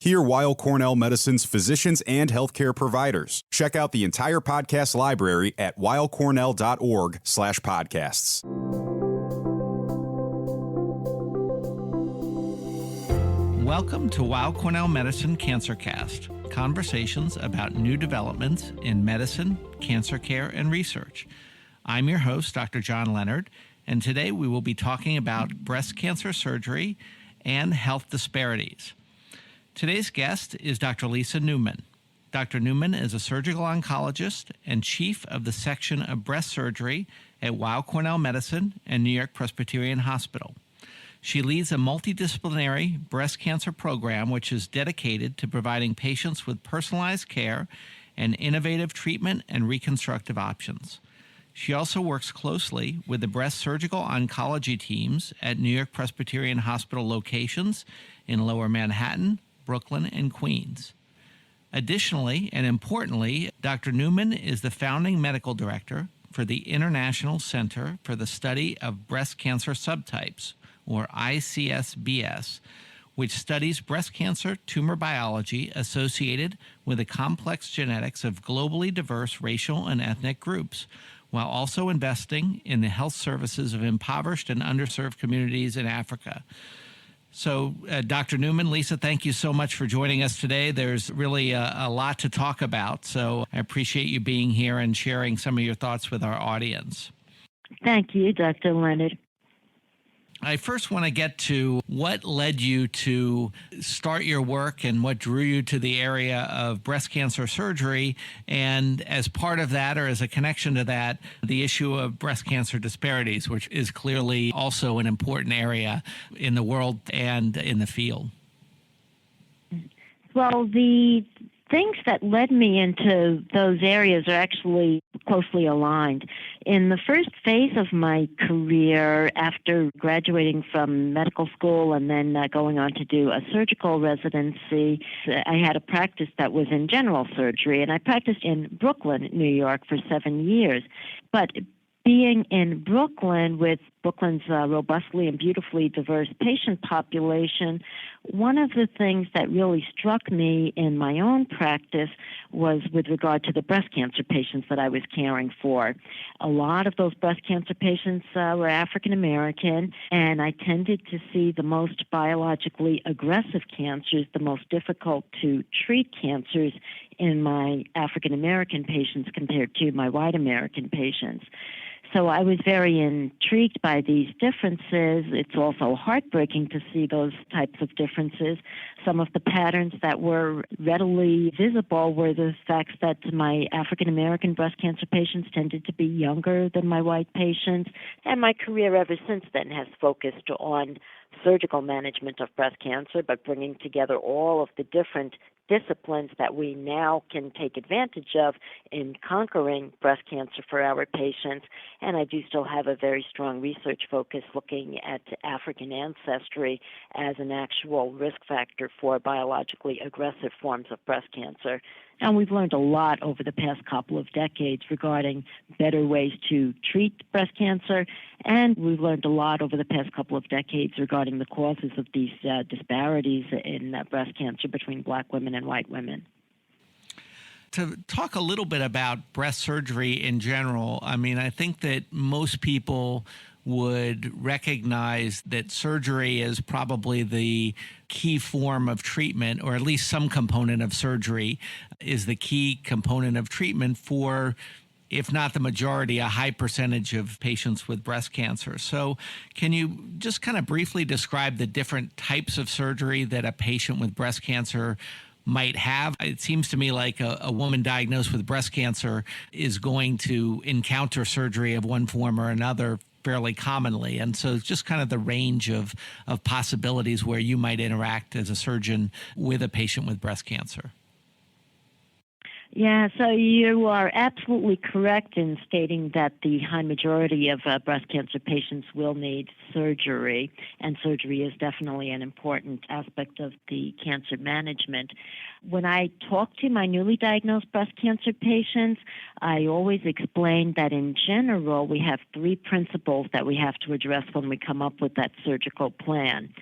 Hear Weill Cornell Medicine's physicians and healthcare providers. Check out the entire podcast library at weillcornell.org/podcasts. Welcome to Weill Cornell Medicine CancerCast, conversations about new developments in medicine, cancer care, and research. I'm your host, Dr. John Leonard, and today we will be talking about breast cancer surgery and health disparities. Today's guest is Dr. Lisa Newman. Dr. Newman is a surgical oncologist and chief of the section of breast surgery at Weill Cornell Medicine and NewYork-Presbyterian Hospital. She leads a multidisciplinary breast cancer program which is dedicated to providing patients with personalized care and innovative treatment and reconstructive options. She also works closely with the breast surgical oncology teams at NewYork-Presbyterian Hospital locations in Lower Manhattan, Brooklyn, and Queens. Additionally, and importantly, Dr. Newman is the founding medical director for the International Center for the Study of Breast Cancer Subtypes, or ICSBS, which studies breast cancer tumor biology associated with the complex genetics of globally diverse racial and ethnic groups, while also investing in the health services of impoverished and underserved communities in Africa. So, Dr. Newman, Lisa, thank you so much for joining us today. There's really a lot to talk about, so I appreciate you being here and sharing some of your thoughts with our audience. Thank you, Dr. Leonard. I first want to get to what led you to start your work and what drew you to the area of breast cancer surgery, and as part of that, or as a connection to that, the issue of breast cancer disparities, which is clearly also an important area in the world and in the field. Well, the things that led me into those areas are actually closely aligned. In the first phase of my career, after graduating from medical school and then going on to do a surgical residency, I had a practice that was in general surgery, and I practiced in Brooklyn, New York, for 7 years. But being in Brooklyn, with Brooklyn's robustly and beautifully diverse patient population, one of the things that really struck me in my own practice was with regard to the breast cancer patients that I was caring for. A lot of those breast cancer patients were African American, and I tended to see the most biologically aggressive cancers, the most difficult to treat cancers in my African American patients compared to my white American patients. So I was very intrigued by these differences. It's also heartbreaking to see those types of differences. Some of the patterns that were readily visible were the fact that my African-American breast cancer patients tended to be younger than my white patients. And my career ever since then has focused on surgical management of breast cancer, but bringing together all of the different disciplines that we now can take advantage of in conquering breast cancer for our patients. And I do still have a very strong research focus looking at African ancestry as an actual risk factor for biologically aggressive forms of breast cancer. And we've learned a lot over the past couple of decades regarding better ways to treat breast cancer, and we've learned a lot over the past couple of decades regarding the causes of these disparities in breast cancer between black women and white women. To talk a little bit about breast surgery in general, I mean, I think that most people would recognize that surgery is probably the key form of treatment, or at least some component of surgery is the key component of treatment for, if not the majority, a high percentage of patients with breast cancer. So can you just kind of briefly describe the different types of surgery that a patient with breast cancer might have? It seems to me like a woman diagnosed with breast cancer is going to encounter surgery of one form or another fairly commonly. And so just kind of the range of possibilities where you might interact as a surgeon with a patient with breast cancer. Yeah, so you are absolutely correct in stating that the high majority of breast cancer patients will need surgery, and surgery is definitely an important aspect of the cancer management. When I talk to my newly diagnosed breast cancer patients, I always explain that in general we have three principles that we have to address when we come up with that surgical plan.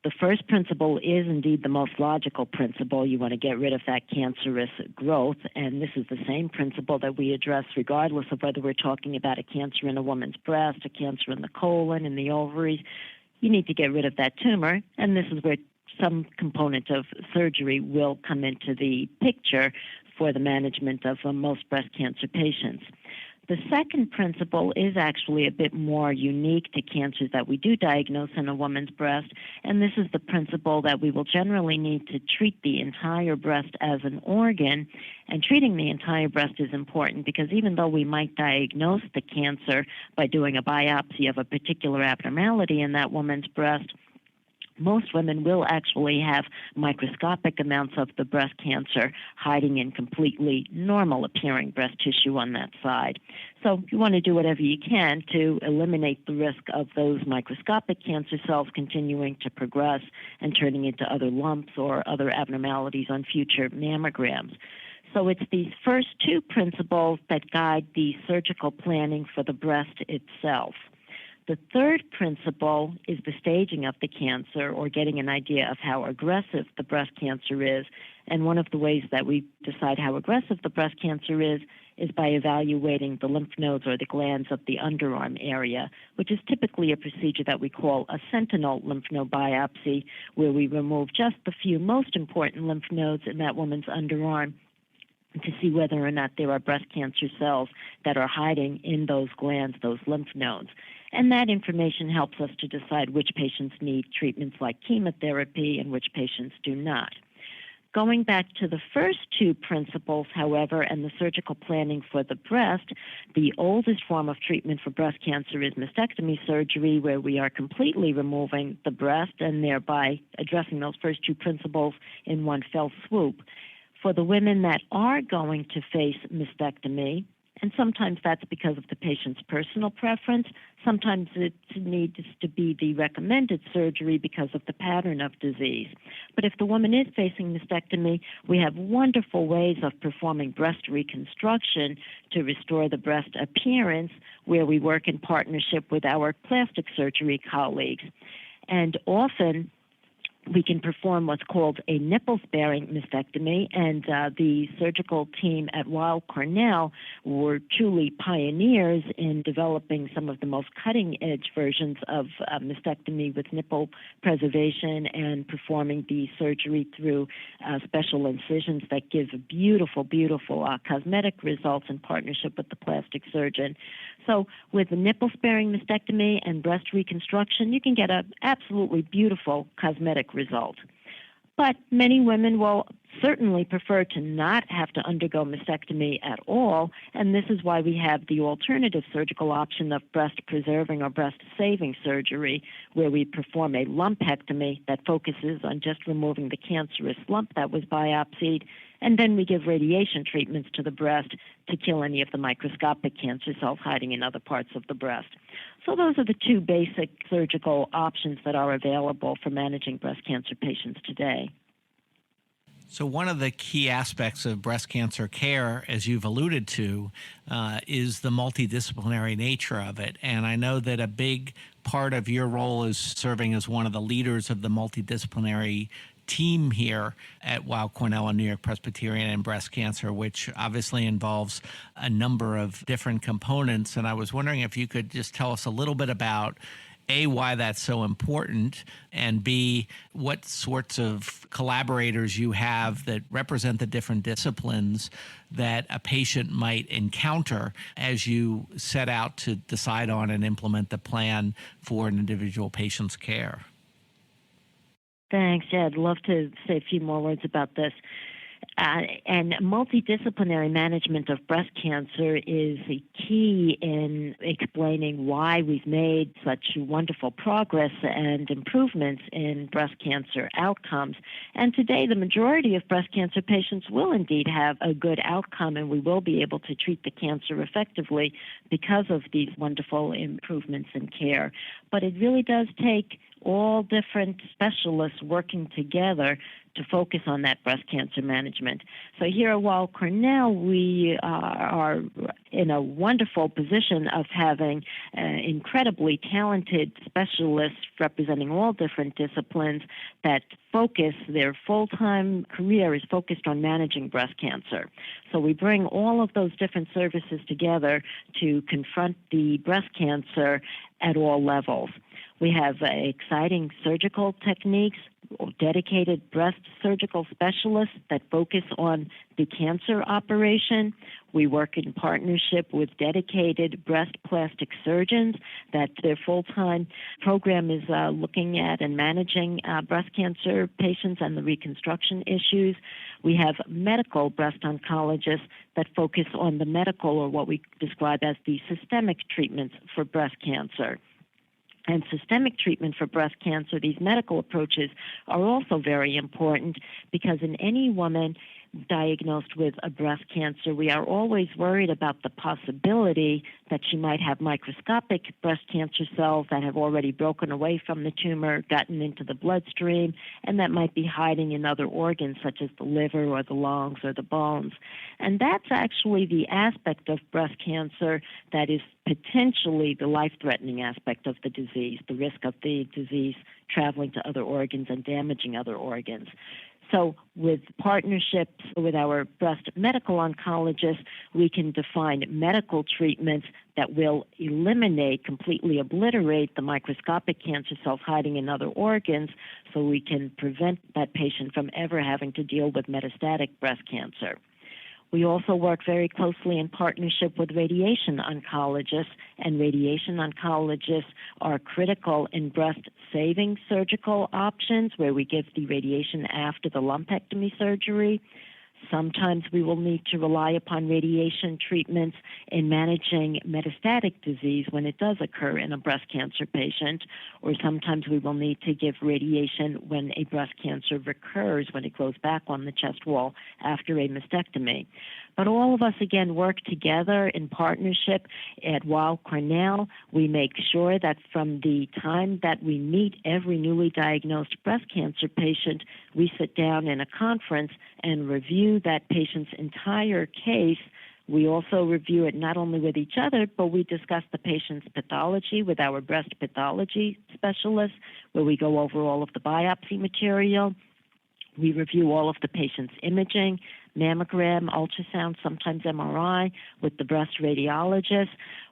The first principle is indeed the most logical principle. You want to get rid of that cancerous growth, and this is the same principle that we address regardless of whether we're talking about a cancer in a woman's breast, a cancer in the colon, in the ovaries. You need to get rid of that tumor, and this is where some component of surgery will come into the picture for the management of most breast cancer patients. The second principle is actually a bit more unique to cancers that we do diagnose in a woman's breast, and this is the principle that we will generally need to treat the entire breast as an organ, and treating the entire breast is important because even though we might diagnose the cancer by doing a biopsy of a particular abnormality in that woman's breast, most women will actually have microscopic amounts of the breast cancer hiding in completely normal appearing breast tissue on that side. So you want to do whatever you can to eliminate the risk of those microscopic cancer cells continuing to progress and turning into other lumps or other abnormalities on future mammograms. So it's these first two principles that guide the surgical planning for the breast itself. The third principle is the staging of the cancer, or getting an idea of how aggressive the breast cancer is. And one of the ways that we decide how aggressive the breast cancer is by evaluating the lymph nodes or the glands of the underarm area, which is typically a procedure that we call a sentinel lymph node biopsy, where we remove just the few most important lymph nodes in that woman's underarm to see whether or not there are breast cancer cells that are hiding in those glands, those lymph nodes. And that information helps us to decide which patients need treatments like chemotherapy and which patients do not. Going back to the first two principles, however, and the surgical planning for the breast, the oldest form of treatment for breast cancer is mastectomy surgery, where we are completely removing the breast and thereby addressing those first two principles in one fell swoop. For the women that are going to face mastectomy, and sometimes that's because of the patient's personal preference. Sometimes it needs to be the recommended surgery because of the pattern of disease. But if the woman is facing mastectomy, we have wonderful ways of performing breast reconstruction to restore the breast appearance, where we work in partnership with our plastic surgery colleagues. And often we can perform what's called a nipple-sparing mastectomy, and the surgical team at Weill Cornell were truly pioneers in developing some of the most cutting-edge versions of mastectomy with nipple preservation and performing the surgery through special incisions that give beautiful, beautiful cosmetic results in partnership with the plastic surgeon. So with the nipple-sparing mastectomy and breast reconstruction, you can get an absolutely beautiful cosmetic result. But many women will certainly prefer to not have to undergo mastectomy at all, and this is why we have the alternative surgical option of breast-preserving or breast-saving surgery, where we perform a lumpectomy that focuses on just removing the cancerous lump that was biopsied, and then we give radiation treatments to the breast to kill any of the microscopic cancer cells hiding in other parts of the breast. So those are the two basic surgical options that are available for managing breast cancer patients today. So one of the key aspects of breast cancer care, as you've alluded to, is the multidisciplinary nature of it. And I know that a big part of your role is serving as one of the leaders of the multidisciplinary team here at Weill Cornell and NewYork-Presbyterian in breast cancer, which obviously involves a number of different components. And I was wondering if you could just tell us a little bit about A, why that's so important, and B, what sorts of collaborators you have that represent the different disciplines that a patient might encounter as you set out to decide on and implement the plan for an individual patient's care. Thanks. Yeah, I'd love to say a few more words about this. And multidisciplinary management of breast cancer is a key in explaining why we've made such wonderful progress and improvements in breast cancer outcomes. And today, the majority of breast cancer patients will indeed have a good outcome, and we will be able to treat the cancer effectively because of these wonderful improvements in care. But it really does take all different specialists working together to focus on that breast cancer management. So here at Weill Cornell, we are in a wonderful position of having incredibly talented specialists representing all different disciplines that focus, their full-time career is focused on managing breast cancer. So we bring all of those different services together to confront the breast cancer at all levels. We have exciting surgical techniques, dedicated breast surgical specialists that focus on the cancer operation. We work in partnership with dedicated breast plastic surgeons that their full-time program is looking at and managing breast cancer patients and the reconstruction issues. We have medical breast oncologists that focus on the medical, or what we describe as the systemic treatments for breast cancer. And systemic treatment for breast cancer, these medical approaches are also very important because in any woman diagnosed with a breast cancer, we are always worried about the possibility that she might have microscopic breast cancer cells that have already broken away from the tumor, gotten into the bloodstream, and that might be hiding in other organs such as the liver or the lungs or the bones. And that's actually the aspect of breast cancer that is potentially the life-threatening aspect of the disease, the risk of the disease traveling to other organs and damaging other organs. So with partnerships with our breast medical oncologists, we can define medical treatments that will eliminate, completely obliterate the microscopic cancer cells hiding in other organs, so we can prevent that patient from ever having to deal with metastatic breast cancer. We also work very closely in partnership with radiation oncologists, and radiation oncologists are critical in breast-saving surgical options where we give the radiation after the lumpectomy surgery. Sometimes we will need to rely upon radiation treatments in managing metastatic disease when it does occur in a breast cancer patient, or sometimes we will need to give radiation when a breast cancer recurs, when it grows back on the chest wall after a mastectomy. But all of us, again, work together in partnership at Weill Cornell. We make sure that from the time that we meet every newly diagnosed breast cancer patient, we sit down in a conference and review that patient's entire case. We also review it not only with each other, but we discuss the patient's pathology with our breast pathology specialists, where we go over all of the biopsy material. We review all of the patient's imaging, mammogram, ultrasound, sometimes MRI, with the breast radiologist.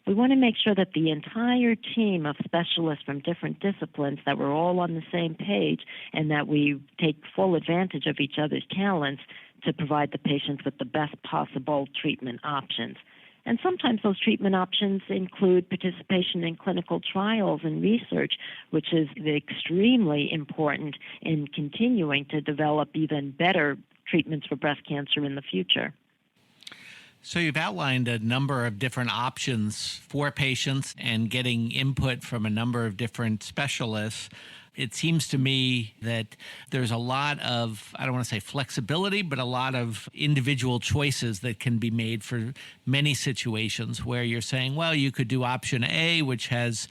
We want to make sure that the entire team of specialists from different disciplines, that we're all on the same page and that we take full advantage of each other's talents to provide the patients with the best possible treatment options. And sometimes those treatment options include participation in clinical trials and research, which is extremely important in continuing to develop even better treatments for breast cancer in the future. So you've outlined a number of different options for patients and getting input from a number of different specialists. It seems to me that there's a lot of, I don't want to say flexibility, but a lot of individual choices that can be made for many situations where you're saying, well, you could do option A, which has,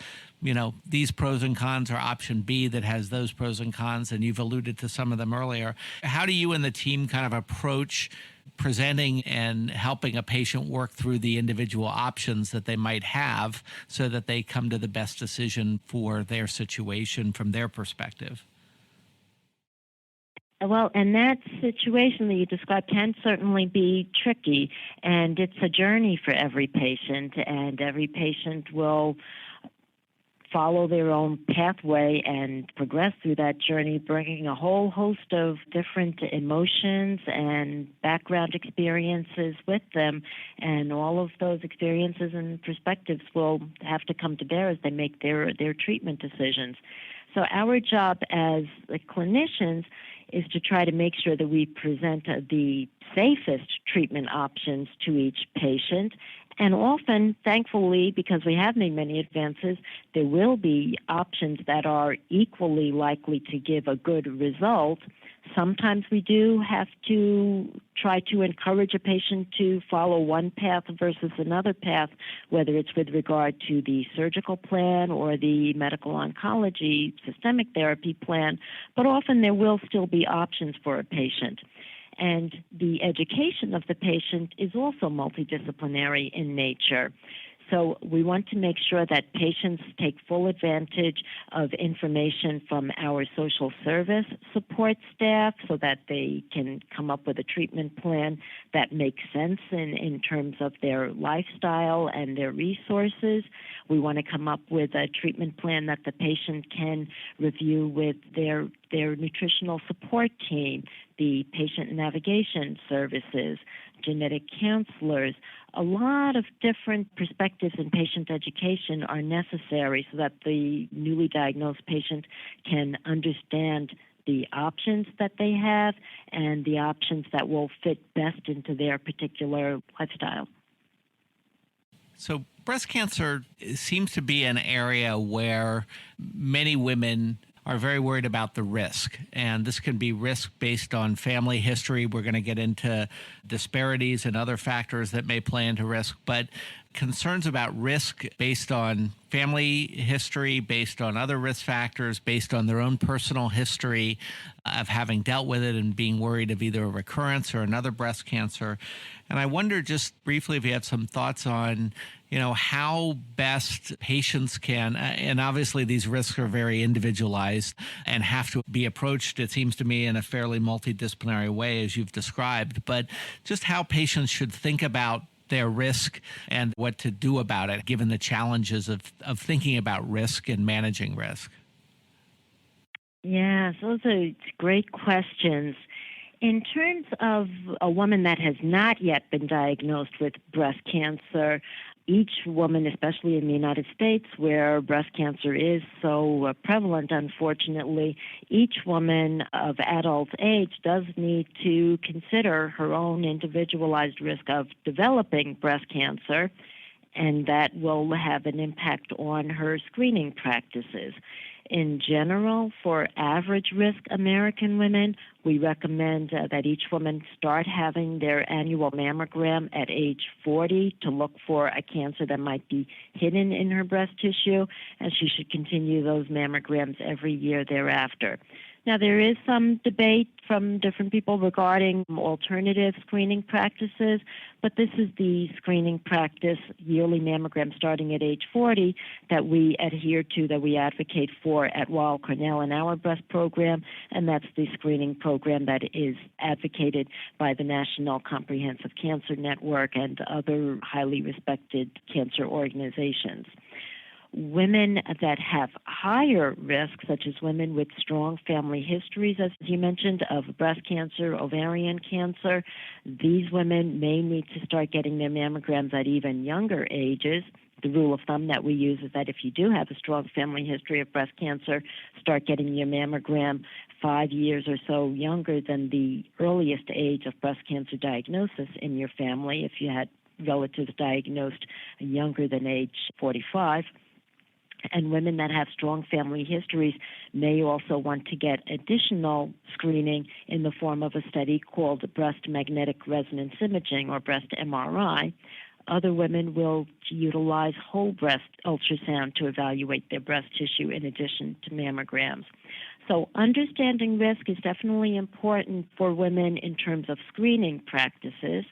these pros and cons, or option B that has those pros and cons, and you've alluded to some of them earlier. How do you and the team kind of approach presenting and helping a patient work through the individual options that they might have so that they come to the best decision for their situation from their perspective? Well, and that situation that you described can certainly be tricky, and it's a journey for every patient, and every patient will follow their own pathway and progress through that journey, bringing a whole host of different emotions and background experiences with them. And all of those experiences and perspectives will have to come to bear as they make their treatment decisions. So our job as clinicians is to try to make sure that we present the safest treatment options to each patient And often, thankfully, because we have made many advances, there will be options that are equally likely to give a good result. Sometimes we do have to try to encourage a patient to follow one path versus another path, whether it's with regard to the surgical plan or the medical oncology systemic therapy plan, but often there will still be options for a patient. And the education of the patient is also multidisciplinary in nature. So we want to make sure that patients take full advantage of information from our social service support staff so that they can come up with a treatment plan that makes sense in terms of their lifestyle and their resources. We want to come up with a treatment plan that the patient can review with their nutritional support team, the patient navigation services, genetic counselors. A lot of different perspectives in patient education are necessary so that the newly diagnosed patient can understand the options that they have and the options that will fit best into their particular lifestyle. So breast cancer seems to be an area where many women are very worried about the risk. And this can be risk based on family history. We're going to get into disparities and other factors that may play into risk. But concerns about risk based on family history, based on other risk factors, based on their own personal history of having dealt with it and being worried of either a recurrence or another breast cancer. And I wonder just briefly if you have some thoughts on, how best patients can, and obviously these risks are very individualized and have to be approached, it seems to me, in a fairly multidisciplinary way, as you've described, but just how patients should think about their risk and what to do about it, given the challenges of thinking about risk and managing risk. Yes, those are great questions. In terms of a woman that has not yet been diagnosed with breast cancer, each woman, especially in the United States where breast cancer is so prevalent, unfortunately, each woman of adult age does need to consider her own individualized risk of developing breast cancer, and that will have an impact on her screening practices. In general, for average risk American women, we recommend that each woman start having their annual mammogram at age 40 to look for a cancer that might be hidden in her breast tissue, and she should continue those mammograms every year thereafter. Now, there is some debate from different people regarding alternative screening practices, but this is the screening practice, yearly mammogram starting at age 40, that we adhere to, that we advocate for at Weill Cornell in our breast program, and that's the screening program that is advocated by the National Comprehensive Cancer Network and other highly respected cancer organizations. Women that have higher risk, such as women with strong family histories, as you mentioned, of breast cancer, ovarian cancer, these women may need to start getting their mammograms at even younger ages. The rule of thumb that we use is that if you do have a strong family history of breast cancer, start getting your mammogram 5 years or so younger than the earliest age of breast cancer diagnosis in your family, if you had relatives diagnosed younger than age 45. And women that have strong family histories may also want to get additional screening in the form of a study called breast magnetic resonance imaging, or breast MRI. Other women will utilize whole breast ultrasound to evaluate their breast tissue in addition to mammograms. So understanding risk is definitely important for women in terms of screening practices.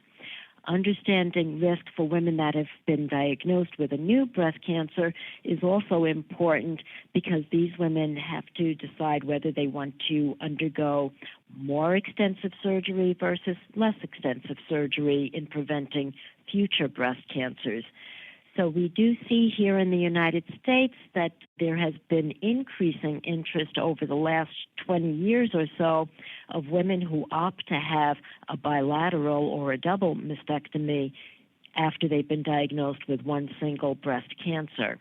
Understanding risk for women that have been diagnosed with a new breast cancer is also important, because these women have to decide whether they want to undergo more extensive surgery versus less extensive surgery in preventing future breast cancers. So we do see here in the United States that there has been increasing interest over the last 20 years or so of women who opt to have a bilateral or a double mastectomy after they've been diagnosed with one single breast cancer.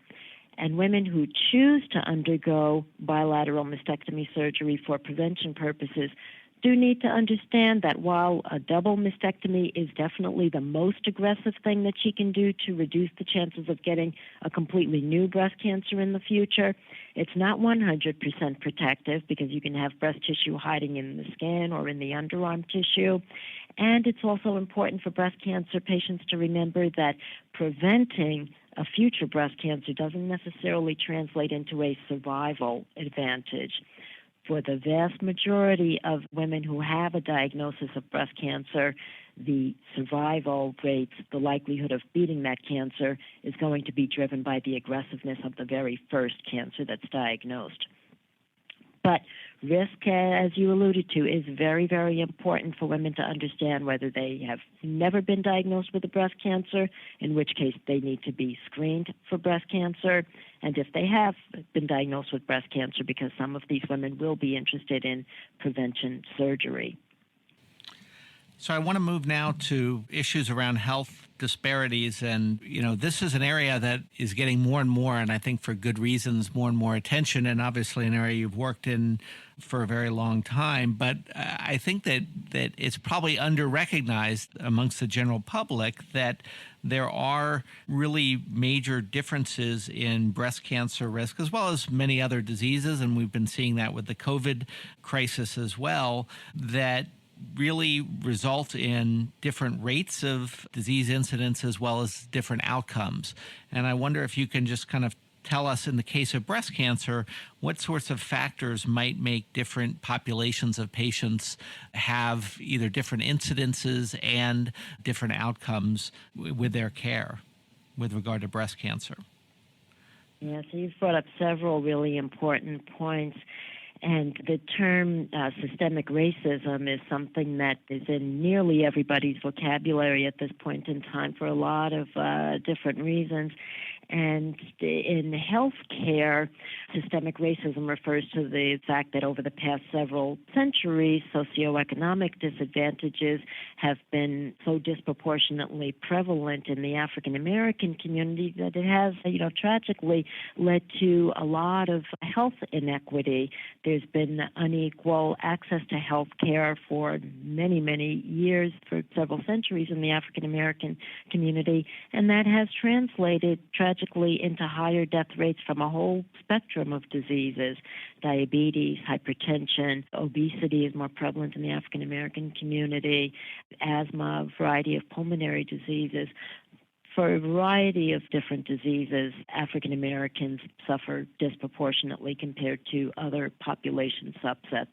And women who choose to undergo bilateral mastectomy surgery for prevention purposes do need to understand that while a double mastectomy is definitely the most aggressive thing that she can do to reduce the chances of getting a completely new breast cancer in the future, it's not 100% protective because you can have breast tissue hiding in the skin or in the underarm tissue. And it's also important for breast cancer patients to remember that preventing a future breast cancer doesn't necessarily translate into a survival advantage. For the vast majority of women who have a diagnosis of breast cancer, the survival rates, the likelihood of beating that cancer, is going to be driven by the aggressiveness of the very first cancer that's diagnosed. But risk, as you alluded to, is very, very important for women to understand whether they have never been diagnosed with a breast cancer, in which case they need to be screened for breast cancer, and if they have been diagnosed with breast cancer, because some of these women will be interested in prevention surgery. So I want to move now to issues around health disparities. And, this is an area that is getting more and more, and I think for good reasons, more and more attention, and obviously an area you've worked in for a very long time. But I think that it's probably under-recognized amongst the general public that there are really major differences in breast cancer risk, as well as many other diseases, and we've been seeing that with the COVID crisis as well, that really result in different rates of disease incidence as well as different outcomes. And I wonder if you can just kind of tell us, in the case of breast cancer, what sorts of factors might make different populations of patients have either different incidences and different outcomes with their care with regard to breast cancer. Yeah, so you've brought up several really important points. And the term systemic racism is something that is in nearly everybody's vocabulary at this point in time for a lot of different reasons. And in healthcare, systemic racism refers to the fact that over the past several centuries, socioeconomic disadvantages have been so disproportionately prevalent in the African American community that it has, tragically led to a lot of health inequity. There's been unequal access to health care for many, many years, for several centuries in the African American community, and that has translated tragically into higher death rates from a whole spectrum of diseases. Diabetes, hypertension, obesity is more prevalent in the African American community, asthma, a variety of pulmonary diseases. For a variety of different diseases, African Americans suffer disproportionately compared to other population subsets.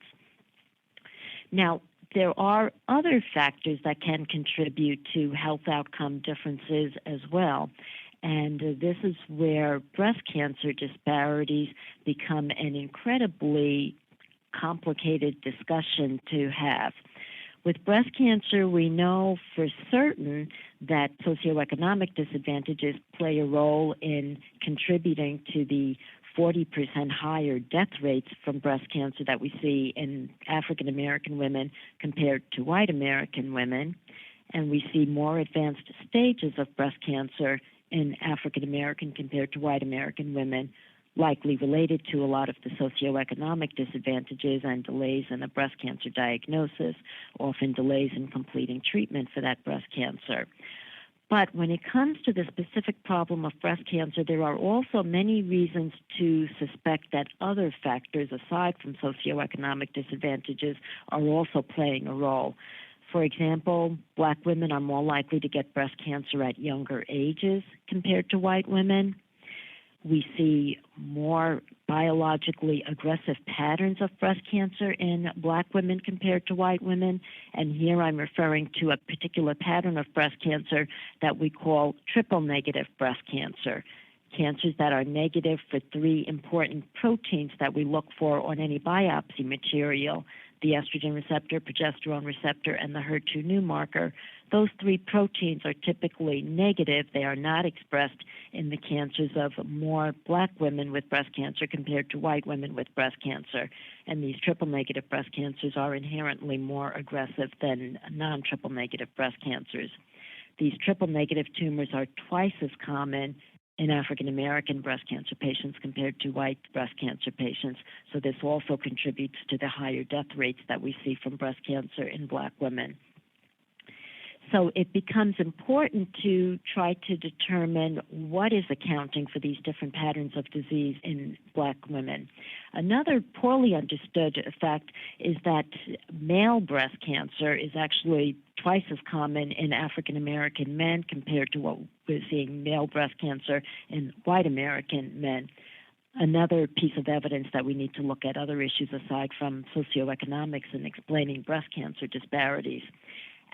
Now, there are other factors that can contribute to health outcome differences as well. And this is where breast cancer disparities become an incredibly complicated discussion to have. With breast cancer, we know for certain that socioeconomic disadvantages play a role in contributing to the 40% higher death rates from breast cancer that we see in African American women compared to white American women. And we see more advanced stages of breast cancer in African American compared to white American women, likely related to a lot of the socioeconomic disadvantages and delays in a breast cancer diagnosis, often delays in completing treatment for that breast cancer. But when it comes to the specific problem of breast cancer, there are also many reasons to suspect that other factors aside from socioeconomic disadvantages are also playing a role. For example, black women are more likely to get breast cancer at younger ages compared to white women. We see more biologically aggressive patterns of breast cancer in black women compared to white women. And here I'm referring to a particular pattern of breast cancer that we call triple-negative breast cancer. Cancers that are negative for three important proteins that we look for on any biopsy material: the estrogen receptor, progesterone receptor, and the HER2/neu marker. Those three proteins are typically negative. They are not expressed in the cancers of more black women with breast cancer compared to white women with breast cancer. And these triple-negative breast cancers are inherently more aggressive than non-triple-negative breast cancers. These triple-negative tumors are twice as common in African American breast cancer patients compared to white breast cancer patients. So this also contributes to the higher death rates that we see from breast cancer in Black women. So it becomes important to try to determine what is accounting for these different patterns of disease in Black women. Another poorly understood fact is that male breast cancer is actually twice as common in African American men compared to what we're seeing male breast cancer in white American men. Another piece of evidence that we need to look at other issues aside from socioeconomics in explaining breast cancer disparities.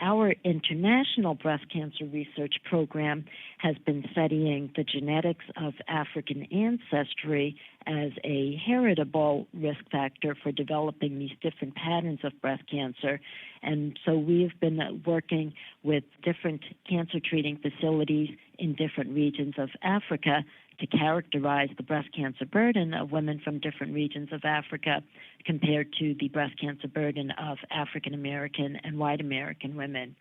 Our international breast cancer research program has been studying the genetics of African ancestry as a heritable risk factor for developing these different patterns of breast cancer. And so we've been working with different cancer treating facilities in different regions of Africa to characterize the breast cancer burden of women from different regions of Africa compared to the breast cancer burden of African American and white American women.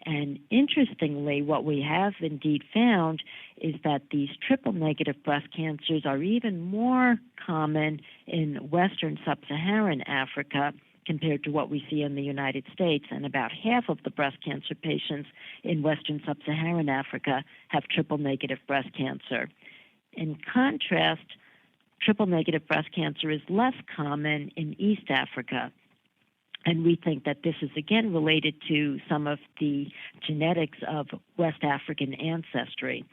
And interestingly, what we have indeed found is that these triple-negative breast cancers are even more common in Western Sub-Saharan Africa compared to what we see in the United States, and about half of the breast cancer patients in Western Sub-Saharan Africa have triple-negative breast cancer. In contrast, triple-negative breast cancer is less common in East Africa. And we think that this is again related to some of the genetics of West African ancestry.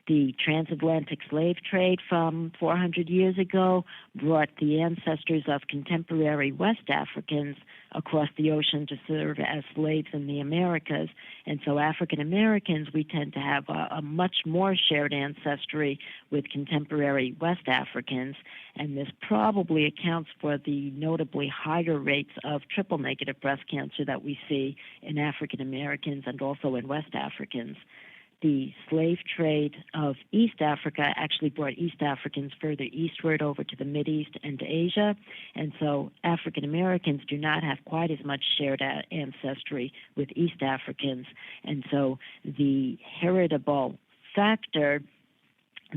The transatlantic slave trade from 400 years ago brought the ancestors of contemporary West Africans across the ocean to serve as slaves in the Americas. And so African Americans, we tend to have a much more shared ancestry with contemporary West Africans. And this probably accounts for the notably higher rates of triple-negative breast cancer that we see in African Americans and also in West Africans. The slave trade of East Africa actually brought East Africans further eastward over to the Mideast and to Asia, and so African Americans do not have quite as much shared ancestry with East Africans, and so the heritable factor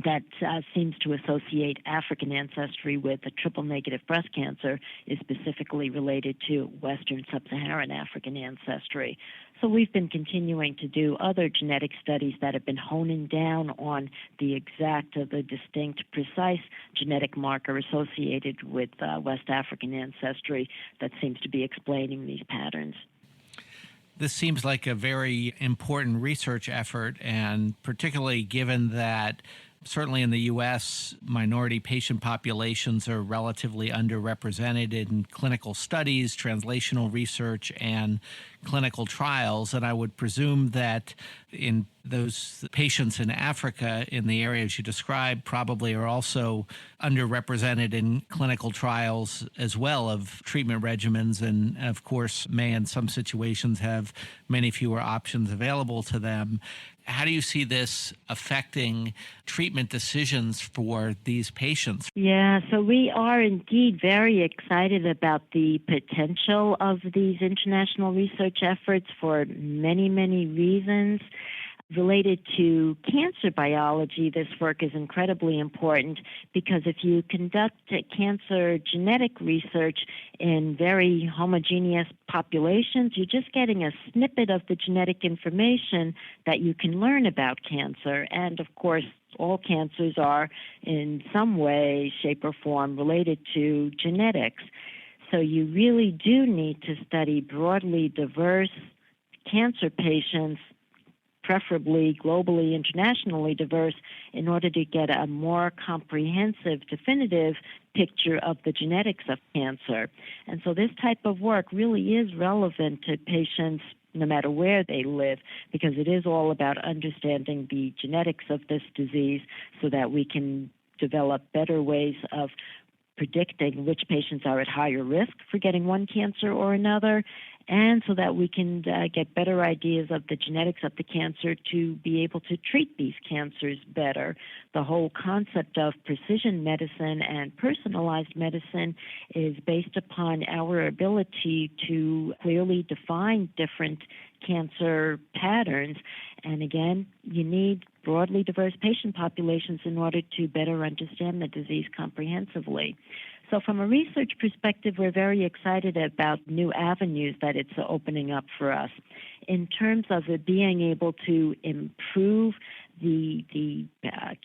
that seems to associate African ancestry with a triple-negative breast cancer is specifically related to Western Sub-Saharan African ancestry. So we've been continuing to do other genetic studies that have been honing down on the exact, the distinct, precise genetic marker associated with West African ancestry that seems to be explaining these patterns. This seems like a very important research effort, and particularly given that certainly in the U.S., minority patient populations are relatively underrepresented in clinical studies, translational research, and clinical trials. And I would presume that in those patients in Africa, in the areas you described, probably are also underrepresented in clinical trials as well of treatment regimens, and of course may in some situations have many fewer options available to them. How do you see this affecting treatment decisions for these patients? Yeah, so we are indeed very excited about the potential of these international research efforts for many, many reasons. Related to cancer biology, this work is incredibly important because if you conduct cancer genetic research in very homogeneous populations, you're just getting a snippet of the genetic information that you can learn about cancer. And of course, all cancers are in some way, shape, or form related to genetics. So you really do need to study broadly diverse cancer patients, preferably globally, internationally diverse, in order to get a more comprehensive, definitive picture of the genetics of cancer. And so this type of work really is relevant to patients no matter where they live, because it is all about understanding the genetics of this disease so that we can develop better ways of predicting which patients are at higher risk for getting one cancer or another, and so that we can get better ideas of the genetics of the cancer to be able to treat these cancers better. The whole concept of precision medicine and personalized medicine is based upon our ability to clearly define different cancer patterns. And again, you need broadly diverse patient populations in order to better understand the disease comprehensively. So from a research perspective, we're very excited about new avenues that it's opening up for us. In terms of it being able to improve the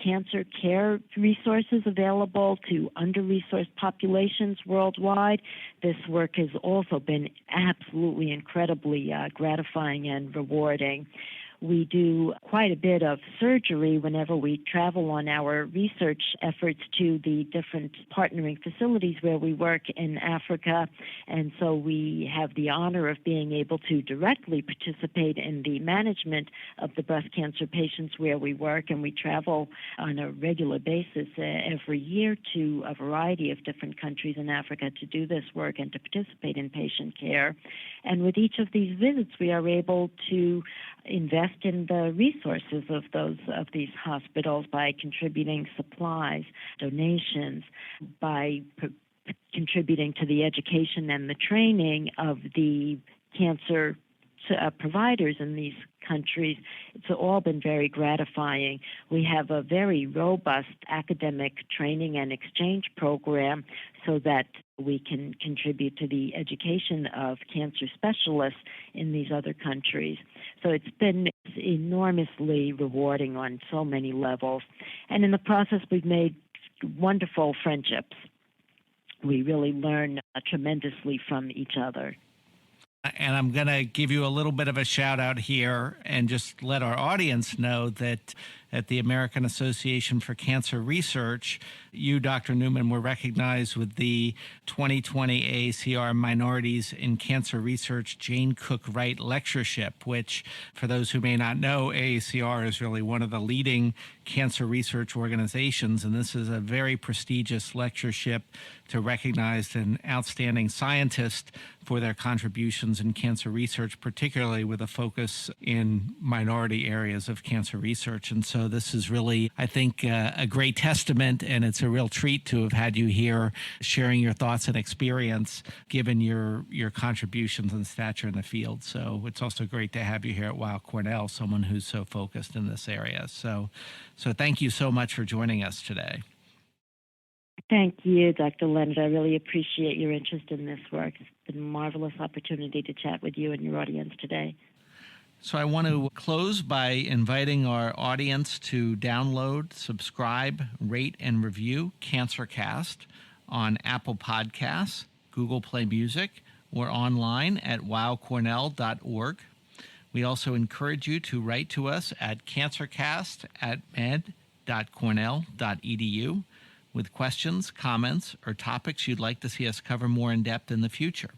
cancer care resources available to under-resourced populations worldwide, this work has also been absolutely incredibly gratifying and rewarding. We do quite a bit of surgery whenever we travel on our research efforts to the different partnering facilities where we work in Africa. And so we have the honor of being able to directly participate in the management of the breast cancer patients where we work. And we travel on a regular basis every year to a variety of different countries in Africa to do this work and to participate in patient care. And with each of these visits, we are able to invest in the resources of these hospitals by contributing supplies, donations, by contributing to the education and the training of the cancer providers in these countries. It's all been very gratifying. We have a very robust academic training and exchange program so that we can contribute to the education of cancer specialists in these other countries. So it's been enormously rewarding on so many levels. And in the process, we've made wonderful friendships. We really learn tremendously from each other. And I'm going to give you a little bit of a shout out here and just let our audience know that at the American Association for Cancer Research, you, Dr. Newman, were recognized with the 2020 AACR Minorities in Cancer Research Jane Cook Wright Lectureship, which, for those who may not know, AACR is really one of the leading cancer research organizations, and this is a very prestigious lectureship to recognize an outstanding scientist for their contributions in cancer research, particularly with a focus in minority areas of cancer research. And so this is really, I think, a great testament, and it's a real treat to have had you here sharing your thoughts and experience, given your contributions and stature in the field. So it's also great to have you here at Weill Cornell, someone who's so focused in this area. So thank you so much for joining us today. Thank you, Dr. Leonard. I really appreciate your interest in this work. It's been a marvelous opportunity to chat with you and your audience today. So I want to close by inviting our audience to download, subscribe, rate, and review CancerCast on Apple Podcasts, Google Play Music, or online at weillcornell.org. We also encourage you to write to us at cancercast@med.cornell.edu with questions, comments, or topics you'd like to see us cover more in depth in the future.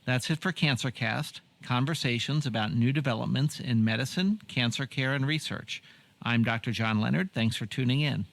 That's it for CancerCast, conversations about new developments in medicine, cancer care, and research. I'm Dr. John Leonard. Thanks for tuning in.